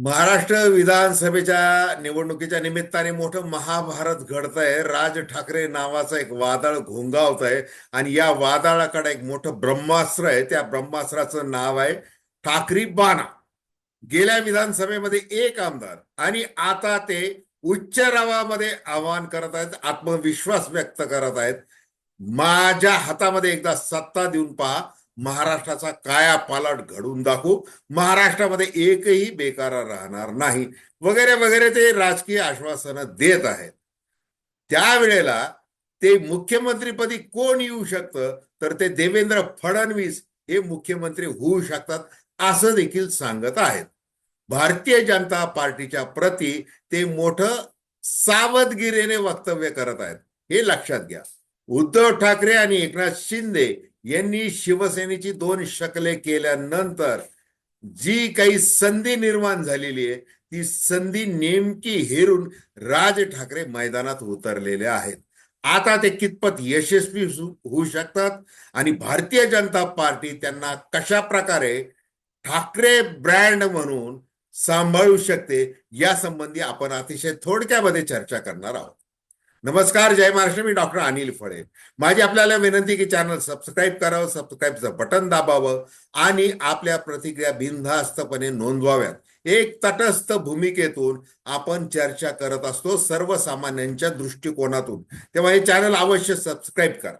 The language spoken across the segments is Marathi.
महाराष्ट्र विधानसभेच्या निवडणुकीच्या निमित्ताने मोठं महाभारत घडतंय. राज ठाकरे नावाचं एक वादळ घोंगावतंय आणि या वादळाकडे एक मोठं ब्रह्मास्त्र आहे. त्या ब्रह्मास्त्राचं नाव आहे ठाकरी बाणा. गेल्या विधानसभेमध्ये एक आमदार आणि आता ते उच्च आवाजामध्ये आवाहन करत आहेत, आत्मविश्वास व्यक्त करत आहेत. माझ्या हातामध्ये एकदा सत्ता देऊन पहा, महाराष्ट्राचा कायापालट घडून दाखवू, महाराष्ट्रामध्ये एकही बेकार राहणार नाही, वगैरे वगैरे ते राजकीय आश्वासनं देत आहेत. त्यावेळेला ते मुख्यमंत्रीपदी कोण येऊ शकतं, तर ते देवेंद्र फडणवीस हे मुख्यमंत्री होऊ शकतात असं देखील सांगत आहेत. भारतीय जनता पार्टीच्या प्रती ते मोठं सावधगिरीने वक्तव्य करत आहेत, हे लक्षात घ्या. उद्धव ठाकरे आणि एकनाथ शिंदे यांनी शिवसेनेची दोन शकले केल्यानंतर जी काही संधी निर्माण झालेली आहे, ती संधी नेमकी हेरून राज ठाकरे मैदानात उतरलेले आहेत. आता ते कितपत यशस्वी होऊ शकतात आणि भारतीय जनता पार्टी त्यांना कशा प्रकारे ठाकरे ब्रँड म्हणून सांभाळू शकते, या संबंधी आपण अतिशय थोडक्यामध्ये चर्चा करणार आहोत. नमस्कार, जय महाराष्ट्र. मी डॉक्टर अनिल फळे. माझी आपल्याला विनंती की चॅनल सबस्क्राईब करावं, सबस्क्राईबचं बटन दाबावं आणि आपल्या प्रतिक्रिया बिनधास्तपणे नोंदवाव्यात. एक तटस्थ भूमिकेतून आपण चर्चा करत असतो, सर्वसामान्यांच्या दृष्टिकोनातून. तेव्हा हे चॅनल अवश्य सबस्क्राईब करा.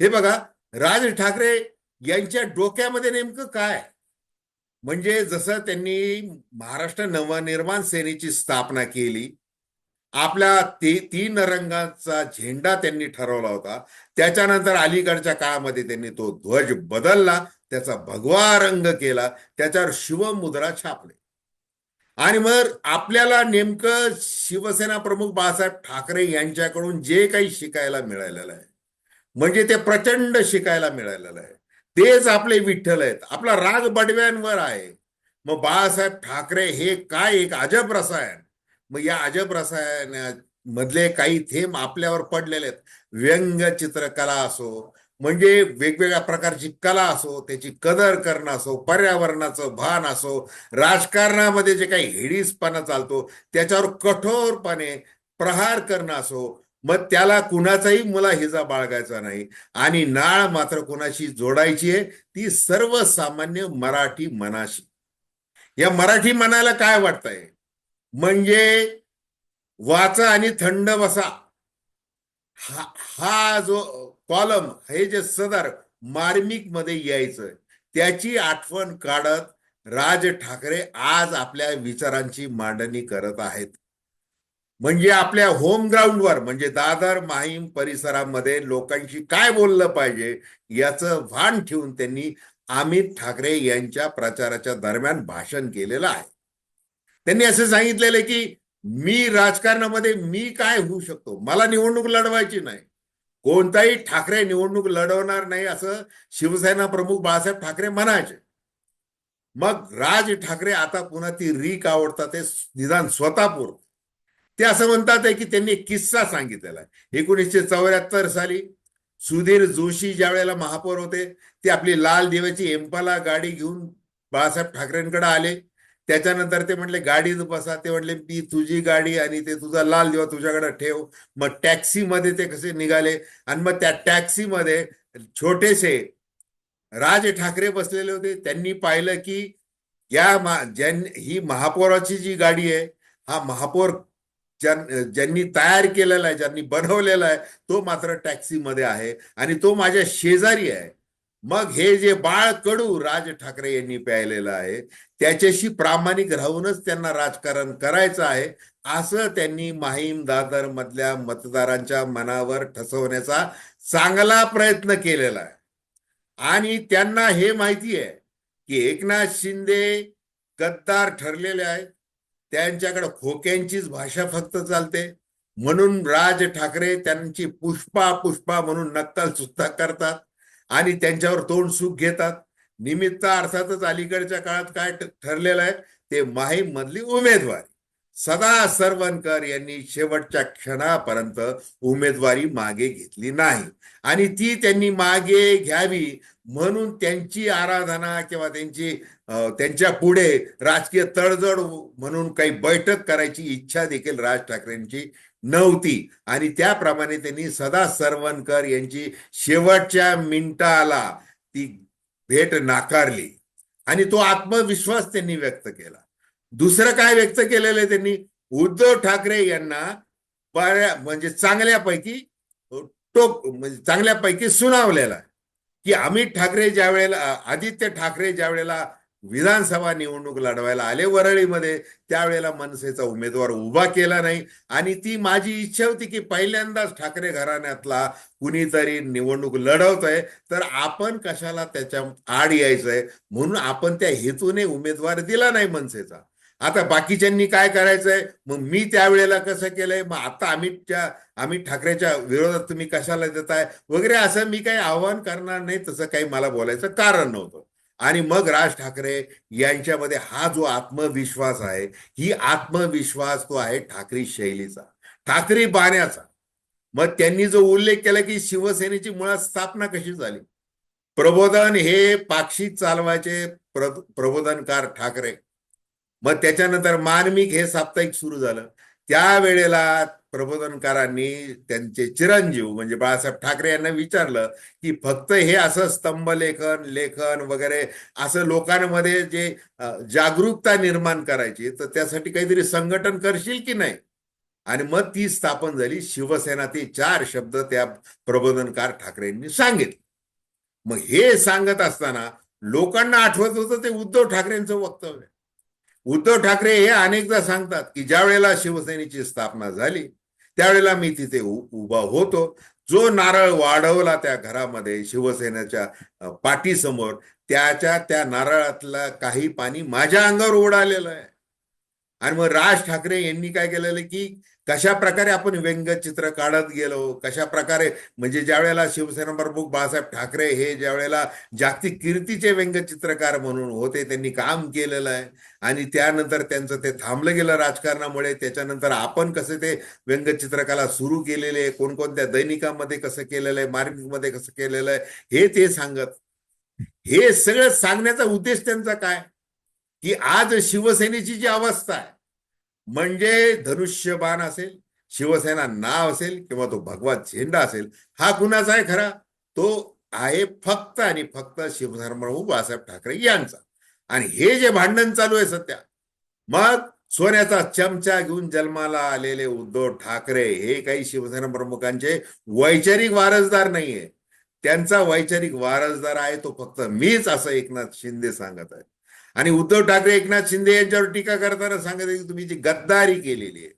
हे बघा, राज ठाकरे यांच्या डोक्यामध्ये नेमकं काय, म्हणजे जसं त्यांनी महाराष्ट्र नवनिर्माण सेनेची स्थापना केली, आपल्या तीन रंगाचा झेंडा त्यांनी ठरवला होता. त्याच्यानंतर अलीकडच्या काळामध्ये त्यांनी तो ध्वज बदलला, त्याचा भगवा रंग केला, त्याच्यावर शिवमुद्रा छापली. आणि मग आपल्याला नेमकं शिवसेना प्रमुख बाळासाहेब ठाकरे यांच्याकडून जे काही शिकायला मिळालेलं आहे, म्हणजे ते प्रचंड शिकायला मिळालेलं आहे. तेच आपले विठ्ठल आहेत. आपला राग बडव्यांवर आहे. मग बाळासाहेब ठाकरे हे काय एक अजब रसायन. मग या अजब रसायन मधले काही थेंब आपल्यावर पडलेले आहेत. व्यंगचित्रकला असो, म्हणजे वेगवेगळ्या प्रकारची कला असो, त्याची कदर करणं असो, पर्यावरणाचं भान असो, राजकारणामध्ये जे काही हेडीसपणा चालतो त्याच्यावर कठोरपणे प्रहार करणं असो, मग त्याला कुणाचाही मुलाहिजा बाळगायचा नाही. आणि नाळ मात्र कुणाशी जोडायची आहे, ती सर्वसामान्य मराठी मनाशी. या मराठी मनाला काय वाटतंय, म्हणजे वाचा आणि थंड बसा, हा जो कॉलम, हे जे सदर मार्मिक मध्ये यायचं, त्याची आठवण काढत राज ठाकरे आज आपल्या विचारांची मांडणी करत आहेत. म्हणजे आपल्या होम ग्राउंडवर, म्हणजे दादर माहीम परिसरामध्ये लोकांशी काय बोललं पाहिजे याचं भान ठेवून त्यांनी अमित ठाकरे यांच्या प्रचाराच्या दरम्यान भाषण केलेलं आहे. त्यांनी असं सांगितलेलं की मी राजकारणामध्ये मी काय होऊ शकतो, मला निवडणूक लढवायची नाही, कोणताही ठाकरे निवडणूक लढवणार नाही, असं शिवसेना प्रमुख बाळासाहेब ठाकरे म्हणायचे. मग राज ठाकरे आता पुन्हा ती रीक आवडतात, ते निदान स्वतःपूर ते असं म्हणतात की त्यांनी एक किस्सा सांगितलेला आहे. 1974 साली सुधीर जोशी ज्या वेळेला महापौर होते, ते आपली लाल दिव्याची एम्पाला गाडी घेऊन बाळासाहेब ठाकरेंकडे आले. त्याच्यानंतर ते म्हणले गाडीत बसा. ते म्हणले ती तुझी गाडी आणि ते तुझा लाल दिवा तुझ्याकडे ठेव. मग टॅक्सीमध्ये ते कसे निघाले आणि मग त्या टॅक्सीमध्ये छोटेसे राज ठाकरे बसलेले होते. त्यांनी पाहिलं की ही महापौराची जी गाडी आहे, हा महापौर ज्यांनी तयार केलेला आहे, ज्यांनी बनवलेला आहे, तो मात्र टॅक्सीमध्ये आहे आणि तो माझ्या शेजारी आहे. मग हे जे बाळ कडू राज ठाकरे यांनी प्यायलेलं आहे, त्याच्याशी प्रामाणिक राहूनच त्यांना राजकारण करायचं आहे, असं त्यांनी माहीम दादर मधल्या मतदारांच्या मनावर ठसवण्याचा चांगला प्रयत्न केलेला आहे. आणि त्यांना हे माहिती आहे की एकनाथ शिंदे गद्दार ठरलेले आहेत, त्यांच्याकडे खोक्यांचीच भाषा फक्त चालते. म्हणून राज ठाकरे त्यांची पुष्पा पुष्पा म्हणून नक्कल सुद्धा करतात आणि त्यांच्यावर तोंड सुख घेतात. निमित्त अर्थातच अलीकडच्या काळात काय ठरलेलं आहे, ते माहीम मधली उमेदवारी. सदा सरवणकर यांनी शेवटच्या क्षणापर्यंत उमेदवारी मागे घेतली नाही. आणि ती त्यांनी मागे घ्यावी म्हणून त्यांची आराधना किंवा त्यांच्या पुढे राजकीय तडजोड म्हणून काही बैठक करायची इच्छा देखील राज ठाकरेंची नव्हती. आणि त्याप्रमाणे त्यांनी सदा सरवणकर यांची शेवटच्या मिनिटाला ती भेट नाकारली. आणि तो आत्मविश्वास त्यांनी व्यक्त केला. दुसरं काय व्यक्त केलेलं आहे त्यांनी? उद्धव ठाकरे यांना म्हणजे चांगल्यापैकी सुनावलेला की अमित ठाकरे ज्या वेळेला आदित्य ठाकरे ज्या वेळेला विधानसभा निवडणूक लढवायला आले वरळीमध्ये, त्यावेळेला मनसेचा उमेदवार उभा केला नाही. आणि ती माझी इच्छा होती की पहिल्यांदाच ठाकरे घराण्यातला कुणीतरी निवडणूक लढवतोय, तर आपण कशाला त्याच्या आड यायचंय, म्हणून आपण त्या हेतूने उमेदवार दिला नाही मनसेचा. आता बाकीच्यांनी काय करायचंय, मग मी त्यावेळेला कसं केलंय, मग आता अमित ठाकरेच्या विरोधात तुम्ही कशाला देताय वगैरे, असं मी काही आव्हान करणार नाही, तसं काही मला बोलायचं कारण नव्हतं. आणि मग राज ठाकरे यांच्यामध्ये हा जो आत्मविश्वास आहे, ही आत्मविश्वास तो आहे ठाकरी शैलीचा, ठाकरी बाण्याचा. मग त्यांनी जो उल्लेख केला की शिवसेनेची मुळात स्थापना कशी झाली, प्रबोधन हे पाक्षिक चालवायचे प्रबोधनकार ठाकरे. मग त्याच्यानंतर मार्मिक हे साप्ताहिक सुरू झालं. त्यावेळेला प्रबोधनकारांनी त्यांचे चिरंजीव म्हणजे बाळासाहेब ठाकरे यांना विचारलं की फक्त हे असं लेखन वगैरे असं लोकांमध्ये जे जागरूकता निर्माण करायची, तर त्यासाठी काहीतरी संघटन करशील की नाही. आणि मग ती स्थापन झाली शिवसेना. ते 4 शब्द त्या प्रबोधनकार ठाकरेंनी सांगितले. मग हे सांगत असताना लोकांना आठवत होतं ते उद्धव ठाकरेंचं वक्तव्य. उद्धव ठाकरे हे अनेकदा सांगतात की ज्या वेळेला शिवसेनेची स्थापना झाली त्यावेळेला मी तिथे उभा होतो. जो नारळ वाढवला त्या घरामध्ये शिवसेनेच्या पाठीसमोर, त्या नारळातलं काही पाणी माझ्या अंगावर उडालेलं आहे. आणि मग राज ठाकरे यांनी काय केलेलं की कशा प्रकारे आपण व्यंगचित्र काढत गेलो, कशा प्रकारे म्हणजे ज्या वेळेला शिवसेना प्रमुख बाळासाहेब ठाकरे हे ज्या वेळेला जागतिक कीर्तीचे व्यंगचित्रकार म्हणून होते, त्यांनी काम केलेलं आहे. आणि त्यानंतर त्यांचं ते थांबलं गेलं राजकारणामुळे. त्याच्यानंतर आपण कसं ते व्यंगचित्रकला सुरू केलेले आहे, कोणकोणत्या दैनिकामध्ये कसं केलेलं आहे, मार्मिकमध्ये कसं केलेलं आहे, हे ते सांगत. हे सगळं सांगण्याचा उद्देश त्यांचा काय की आज शिवसेनेची जी अवस्था आहे, म्हणजे धनुष्यबाण असेल, शिवसेना नाव असेल किंवा तो भगवा झेंडा असेल, हा कुणाचा आहे खरा? तो आहे फक्त आणि फक्त शिवसेना प्रमुख बाळासाहेब ठाकरे यांचा. आणि हे जे भांडण चालू आहे सध्या, मग सोन्याचा चमचा घेऊन जन्माला आलेले उद्धव ठाकरे हे काही शिवसेना प्रमुखांचे वैचारिक वारसदार नाहीये. त्यांचा वैचारिक वारसदार आहे तो फक्त मीच, असं एकनाथ शिंदे सांगत आहे. आणि उद्धव ठाकरे एकनाथ शिंदे यांच्यावर टीका करताना सांगत आहे की तुम्ही जी गद्दारी केलेली आहे,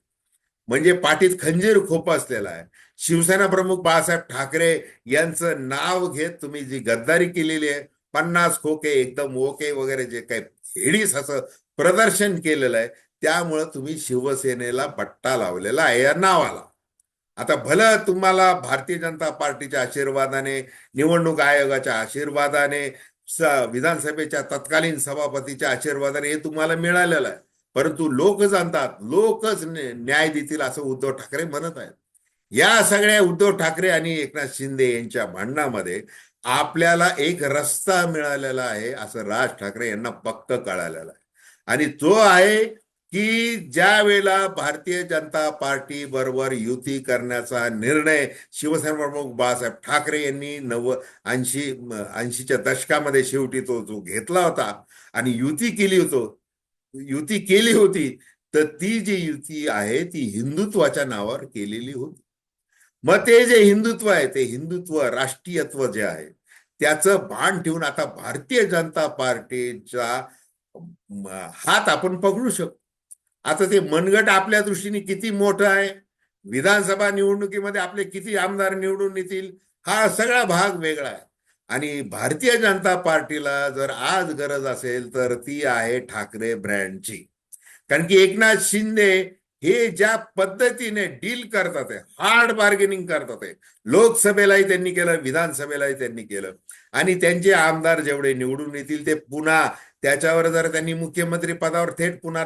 म्हणजे पाठीत खंजीर खोपसलेला आहे, शिवसेना प्रमुख बाळासाहेब ठाकरे यांचं नाव घेत तुम्ही जी गद्दारी केलेली आहे, 50 खोके एकदम ओके वगैरे जे काही हेडीस असं प्रदर्शन केलेलं आहे, त्यामुळं तुम्ही शिवसेनेला पट्टा लावलेला आहे या नावाला. आता भलं तुम्हाला भारतीय जनता पार्टीच्या आशीर्वादाने, निवडणूक आयोगाच्या आशीर्वादाने, विधानसभेच्या तत्कालीन सभापतीच्या आशीर्वादाने हे तुम्हाला मिळालेलं आहे, परंतु लोक जाणतात, लोकच न्याय देतील असं उद्धव ठाकरे म्हणत आहेत. या सगळ्या उद्धव ठाकरे आणि एकनाथ शिंदे यांच्या भांडणामध्ये आपल्याला एक रस्ता मिळालेला आहे असं राज ठाकरे यांना पक्क कळालेलं आहे. आणि तो आहे की ज्या वेळेला भारतीय जनता पार्टी बरोबर युती करण्याचा निर्णय शिवसेना प्रमुख बाळासाहेब ठाकरे यांनी 80च्या दशकामध्ये शेवटी तो जो घेतला होता आणि युती केली होती, तर ती जी युती आहे ती हिंदुत्वाच्या नावावर केलेली होती. मग ते जे हिंदुत्व आहे, ते हिंदुत्व राष्ट्रीयत्व जे आहे त्याचं भान ठेवून आता भारतीय जनता पार्टीचा हात आपण पकडू शकतो. आता ते मनगट आपल्या दृष्टीने किती मोठं आहे, विधानसभा निवडणुकीमध्ये आपले किती आमदार निवडून येतील, हा सगळा भाग वेगळा आहे. आणि भारतीय जनता पार्टीला जर आज गरज असेल तर ती आहे ठाकरे ब्रँडची. कारण की एकनाथ शिंदे हे ज्या पद्धतीने डील करतात, हार्ड बार्गेनिंग करतात, लोकसभेलाही त्यांनी केलं, विधानसभेलाही त्यांनी केलं. आणि त्यांचे आमदार जेवढे निवडून येतील ते पुन्हा त्याच्यावर जर त्यांनी मुख्यमंत्री पदावर थेट पुन्हा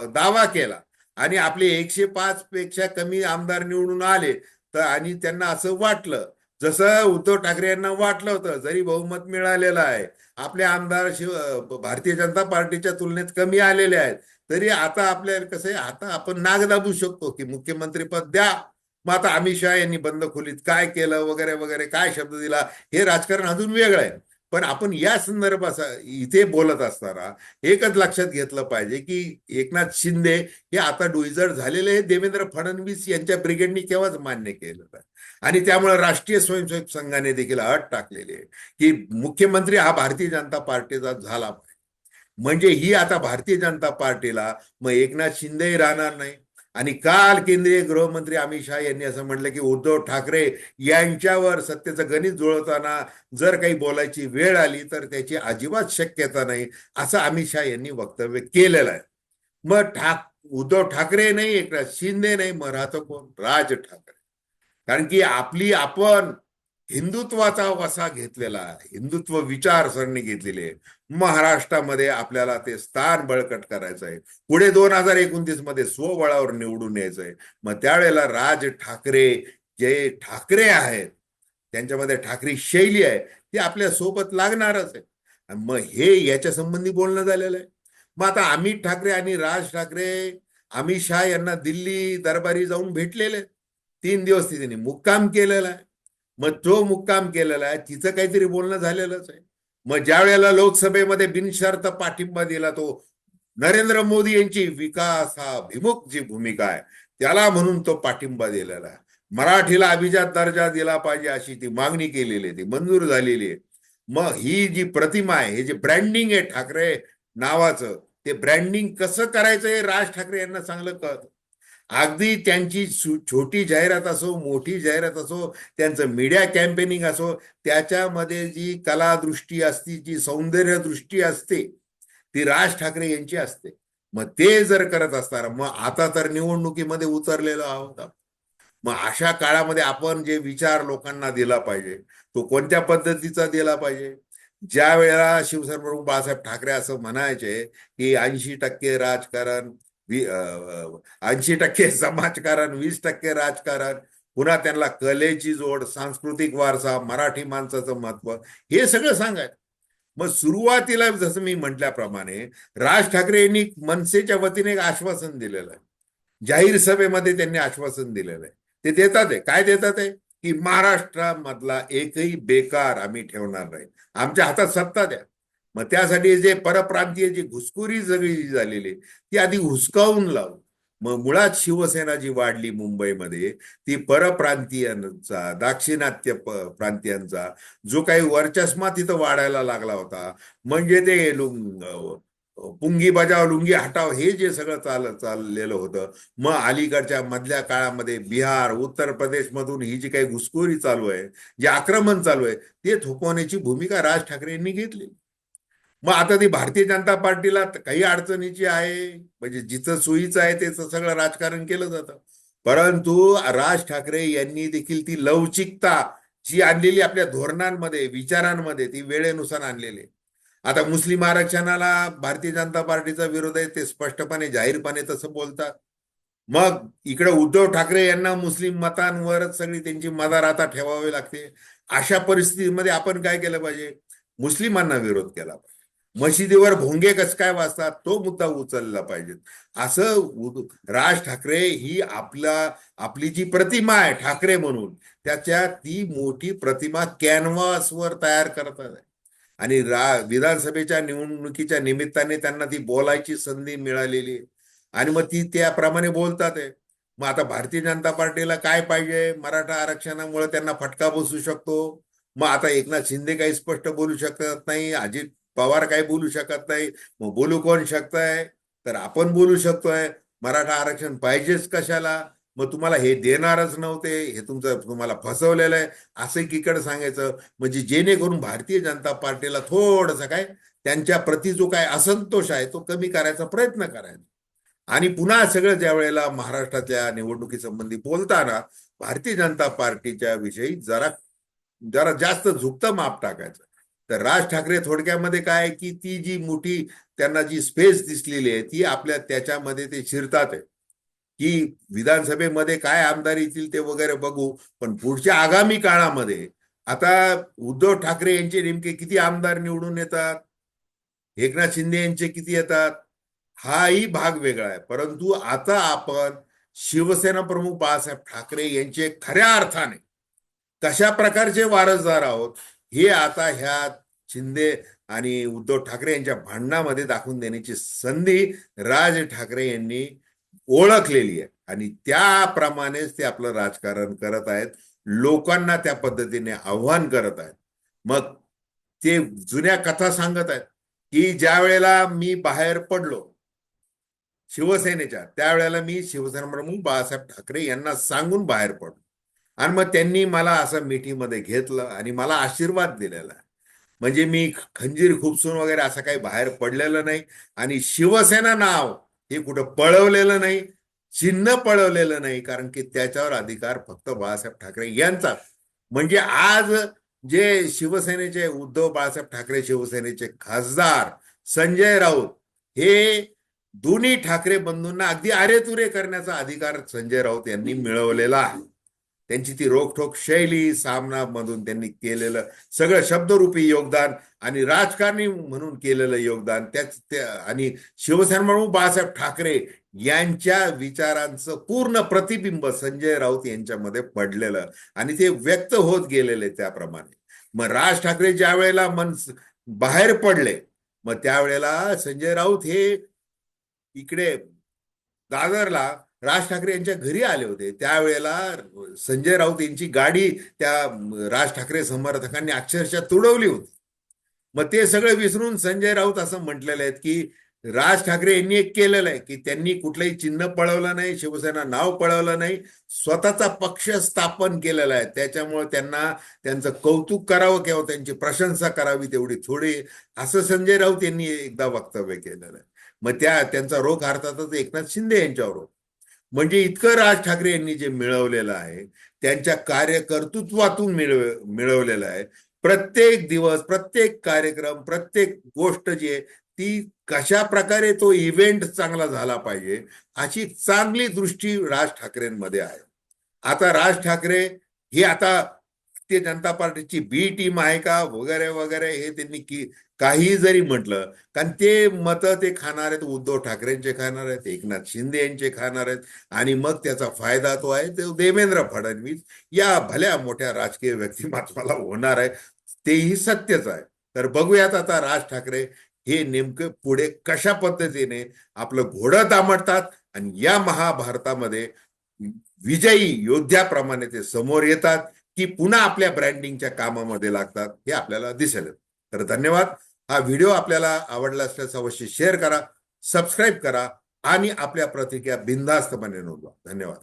दावा केला आणि आपले 105 पेक्षा कमी आमदार निवडून आले तर आणि त्यांना असं वाटलं, जसं उद्धव ठाकरे यांना वाटलं होतं, जरी बहुमत मिळालेलं आहे, आपले आमदार भारतीय जनता पार्टीच्या तुलनेत कमी आलेले आहेत, तरी आता आपल्याला कसं आहे, आता आपण नाग दाबू शकतो की मुख्यमंत्री पद द्या. मग आता अमित शहा यांनी बंद खोलीत काय केलं वगैरे वगैरे काय शब्द दिला, हे राजकारण अजून वेगळं आहे. पण आपण या संदर्भात इथे बोलत असताना एकच लक्षात घेतलं पाहिजे की एकनाथ शिंदे हे आता डुईजर झालेले देवेंद्र फडणवीस यांच्या ब्रिगेडनी केव्हाच मान्य केलं आहे. आणि त्यामुळे राष्ट्रीय स्वयंसेवक संघाने देखील अट टाकलेली आहे की मुख्यमंत्री हा भारतीय जनता पार्टीचा झाला पाहिजे. म्हणजे ही आता भारतीय जनता पार्टीला मग एकनाथ शिंदेही राहणार नाही. आणि काल केंद्रीय गृहमंत्री अमित शहा यांनी असं म्हटलं की उद्धव ठाकरे यांच्यावर सत्तेचं गणित जुळवताना जर काही बोलायची वेळ आली तर त्याची अजिबात शक्यता नाही, असं अमित शहा यांनी वक्तव्य केलेलं आहे. मग उद्धव ठाकरे नाही, एकनाथ शिंदे नाही, मग राहतो कोण? राज ठाकरे. कारण की आपण हिंदुत्वाचा वसा घेतलेला आहे, हिंदुत्व विचारसरणी घेतलेली आहे. महाराष्ट्रामध्ये आपल्याला ते स्थान बळकट करायचं आहे, पुढे 2029 मध्ये स्वबळावर निवडून यायचंय. मग त्यावेळेला राज ठाकरे जे ठाकरे आहेत, त्यांच्यामध्ये ठाकरे शैली आहे, ती आपल्या सोबत लागणारच आहे. मग हे याच्या संबंधी बोलणं झालेलं आहे. मग आता अमित ठाकरे आणि राज ठाकरे अमित शहा यांना दिल्ली दरबारी जाऊन भेटलेले, 3 दिवस त्यांनी मुक्काम केलेला आहे. मग तो मुक्काम केलेला आहे, तिचं काहीतरी बोलणं झालेलंच आहे. मग ज्या वेळेला लोकसभेमध्ये बिनशर्त पाठिंबा दिला तो नरेंद्र मोदी यांची विकासाभिमुख जी भूमिका आहे त्याला म्हणून तो पाठिंबा दिलेला आहे. मराठीला अभिजात दर्जा दिला पाहिजे अशी ती मागणी केलेली आहे, ती मंजूर झालेली आहे. मग ही जी प्रतिमा आहे, हे जे ब्रँडिंग आहे ठाकरे नावाचं, ते ब्रँडिंग कसं करायचं हे राज ठाकरे यांना चांगलं कळतं. अगदी त्यांची छोटी जाहिरात असो, मोठी जाहिरात असो, त्यांचं मीडिया कॅम्पेनिंग असो, त्याच्यामध्ये जी कलादृष्टी असते, जी सौंदर्य दृष्टी असते, ती राज ठाकरे यांची असते. मग ते जर करत असताना मग आता तर निवडणुकीमध्ये उतरलेलो आहोत. मग अशा काळामध्ये आपण जे विचार लोकांना दिला पाहिजे तो कोणत्या पद्धतीचा दिला पाहिजे? ज्या वेळेला शिवसेना प्रमुख बाळासाहेब ठाकरे असं म्हणायचे की 80% राजकारण, 80% समाजकारण, 20% राजकारण, पुन्हा त्यांना कलेची जोड, सांस्कृतिक वारसा, मराठी माणसाचं महत्व, हे सगळं सांगायचं. मग सुरुवातीला जसं मी म्हटल्याप्रमाणे राज ठाकरे यांनी मनसेच्या वतीने एक आश्वासन दिलेलं आहे, जाहीर सभेमध्ये त्यांनी आश्वासन दिलेलं आहे. ते देतात आहे, काय देतात आहे की महाराष्ट्रामधला एकही बेकार आम्ही ठेवणार नाही, आमच्या हातात सत्ता द्या. मग त्यासाठी जे परप्रांतीय जी घुसखोरी सगळी झालेली ती आधी हुसकावून लावू. मग मुळात शिवसेना जी वाढली मुंबईमध्ये, ती परप्रांतीयांचा, दाक्षिणात्य प्रांतीयांचा जो काही वर्चस्मा तिथं वाढायला लागला होता, म्हणजे ते पुंगी बजाव लुंगी हटाव हे जे सगळं चाललेलं होतं. मग अलीकडच्या मधल्या काळामध्ये बिहार, उत्तर प्रदेश मधून ही जी काही घुसखोरी चालू आहे, जे आक्रमण चालू आहे, ते थोपवण्याची भूमिका राज ठाकरे यांनी घेतली. मग आता ती भारतीय जनता पार्टीला काही अडचणीची आहे, म्हणजे जिथं सोयीचं आहे त्याचं सगळं राजकारण केलं जातं. परंतु राज ठाकरे यांनी देखील ती लवचिकता जी आणलेली आपल्या धोरणांमध्ये, विचारांमध्ये, ती वेळेनुसार आणलेली. आता मुस्लिम आरक्षणाला भारतीय जनता पार्टीचा विरोध आहे, ते स्पष्टपणे जाहीरपणे तसं बोलतात. मग इकडे उद्धव ठाकरे यांना मुस्लिम मतांवरच सगळी त्यांची मदार आता ठेवावी लागते. अशा परिस्थितीमध्ये आपण काय केलं पाहिजे? मुस्लिमांना विरोध केला पाहिजे. मशिदीवर भोंगे कस काय वाजतात तो मुद्दा उचलला पाहिजे. असं राज ठाकरे ही आपली जी प्रतिमा आहे ठाकरे म्हणून, त्याच्या ती मोठी प्रतिमा कॅनव्हासवर तयार करतात. आणि विधानसभेच्या निवडणुकीच्या निमित्ताने त्यांना ती बोलायची संधी मिळालेली आहे आणि मग ती त्याप्रमाणे बोलतात आहे. मग आता भारतीय जनता पार्टीला काय पाहिजे? मराठा आरक्षणामुळे त्यांना फटका बसू शकतो. मग आता एकनाथ शिंदे काही स्पष्ट बोलू शकत नाही, अजित पवार काही बोलू शकत नाही, मग बोलू कोण शकतंय? तर आपण बोलू शकतोय. मराठा आरक्षण पाहिजेच कशाला? मग तुम्हाला हे देणारच नव्हते, हे तुम्हाला फसवलेलं आहे, असं एकीकडे सांगायचं. म्हणजे जेणेकरून भारतीय जनता पार्टीला थोडंसं काय त्यांच्या प्रति जो काय असंतोष आहे तो कमी करायचा प्रयत्न करायचा. आणि पुन्हा सगळं ज्या वेळेला महाराष्ट्रातल्या निवडणुकीसंबंधी बोलताना भारतीय जनता पार्टीच्या विषयी जरा जरा जास्त झुकतं माप टाकायचं. तर राज ठाकरे थोडक्यामध्ये काय की ती जी मोठी त्यांना जी स्पेस दिसलेली आहे ती आपल्या त्याच्यामध्ये ते शिरतात आहे. की विधानसभेमध्ये काय आमदार येतील ते वगैरे बघू, पण पुढच्या आगामी काळामध्ये आता उद्धव ठाकरे यांचे नेमके किती आमदार निवडून येतात, एकनाथ शिंदे यांचे किती येतात, हाही भाग वेगळा आहे. परंतु आता आपण शिवसेना प्रमुख बाळासाहेब ठाकरे यांचे खऱ्या अर्थाने कशा प्रकारचे वारसदार आहोत हे आता ह्या शिंदे आणि उद्धव ठाकरे यांच्या भांडणामध्ये दाखवून देण्याची संधी राज ठाकरे यांनी ओळखलेली आहे आणि त्याप्रमाणेच ते आपलं राजकारण करत आहेत. लोकांना त्या पद्धतीने आव्हान करत आहेत. मग ते जुन्या कथा सांगत आहेत की ज्या वेळेला मी बाहेर पडलो शिवसेनेच्या, त्यावेळेला मी शिवसेना प्रमुख बाळासाहेब ठाकरे यांना सांगून बाहेर पडलो आणि मग त्यांनी मला असं मिठीमध्ये घेतलं आणि मला आशीर्वाद दिलेला आहे. म्हणजे मी खंजीर खुपसून वगैरे असं काही बाहेर पडलेलं नाही आणि शिवसेना नाव हे कुठं पळवलेलं नाही, चिन्ह पळवलेलं नाही, कारण की त्याच्यावर अधिकार फक्त बाळासाहेब ठाकरे यांचा. म्हणजे आज जे शिवसेनेचे उद्धव बाळासाहेब ठाकरे शिवसेनेचे खासदार संजय राऊत हे दोन्ही ठाकरे बंधूंना अगदी अरेतुरे करण्याचा अधिकार संजय राऊत यांनी मिळवलेला आहे. त्यांची ती रोखठोक शैली, सामनामधून त्यांनी केलेलं सगळं शब्दरूपी योगदान आणि राजकारणी म्हणून केलेलं योगदान आणि शिवसेना प्रमुख बाळासाहेब ठाकरे यांच्या विचारांचं पूर्ण प्रतिबिंब संजय राऊत यांच्यामध्ये पडलेलं आणि ते व्यक्त होत गेलेले त्याप्रमाणे. मग राज ठाकरे ज्या वेळेला बाहेर पडले, मग त्यावेळेला संजय राऊत हे इकडे दादरला राज ठाकरे यांच्या घरी आले होते. त्यावेळेला संजय राऊत यांची गाडी त्या राज ठाकरे समर्थकांनी अक्षरशः तुडवली होती. मग ते सगळं विसरून संजय राऊत असं म्हटलेलं आहे की राज ठाकरे यांनी एक केलेलं आहे की त्यांनी कुठलंही चिन्ह पळवलं नाही, शिवसेना नाव पळवलं नाही, स्वतःचा पक्ष स्थापन केलेला आहे. त्याच्यामुळे त्यांना त्यांचं कौतुक करावं किंवा त्यांची प्रशंसा करावी तेवढी थोडी, असं संजय राऊत यांनी एकदा वक्तव्य केलेलं आहे. मग त्यांचा रोख अर्थातच एकनाथ शिंदे यांच्यावर. म्हणजे इतकं राज ठाकरे यांनी जे मिळवलेलं आहे त्यांच्या कार्यकर्तृत्वातून मिळवलेलं आहे. प्रत्येक दिवस, प्रत्येक कार्यक्रम, प्रत्येक गोष्ट जी आहे ती कशा प्रकारे तो इव्हेंट चांगला झाला पाहिजे अशी चांगली दृष्टी राज ठाकरेंमध्ये आहे. आता राज ठाकरे हे आता भारतीय जनता पार्टीची बी टीम आहे का वगैरे वगैरे हे त्यांनी काही जरी म्हटलं, कारण ते मतं ते खाणार आहेत, उद्धव ठाकरेंचे खाणार आहेत, एकनाथ शिंदे यांचे खाणार आहेत आणि मग त्याचा फायदा तो आहे ते देवेंद्र फडणवीस या भल्या मोठ्या राजकीय व्यक्तिमत्वाला होणार आहे. तेही सत्यच आहे. तर बघूयात आता राज ठाकरे हे नेमकं पुढे कशा पद्धतीने आपलं घोडं दामडतात आणि या महाभारतामध्ये विजयी योद्ध्याप्रमाणे ते समोर येतात की पुन्हा आपल्या ब्रँडिंगच्या कामामध्ये लागतात हे आपल्याला दिसेल. तर धन्यवाद. हा व्हिडिओ आपल्याला आवडला असल्यास अवश्य शेअर करा, सबस्क्राईब करा आणि आपल्या प्रतिक्रिया बिनधास्तपणे नोंदवा. धन्यवाद.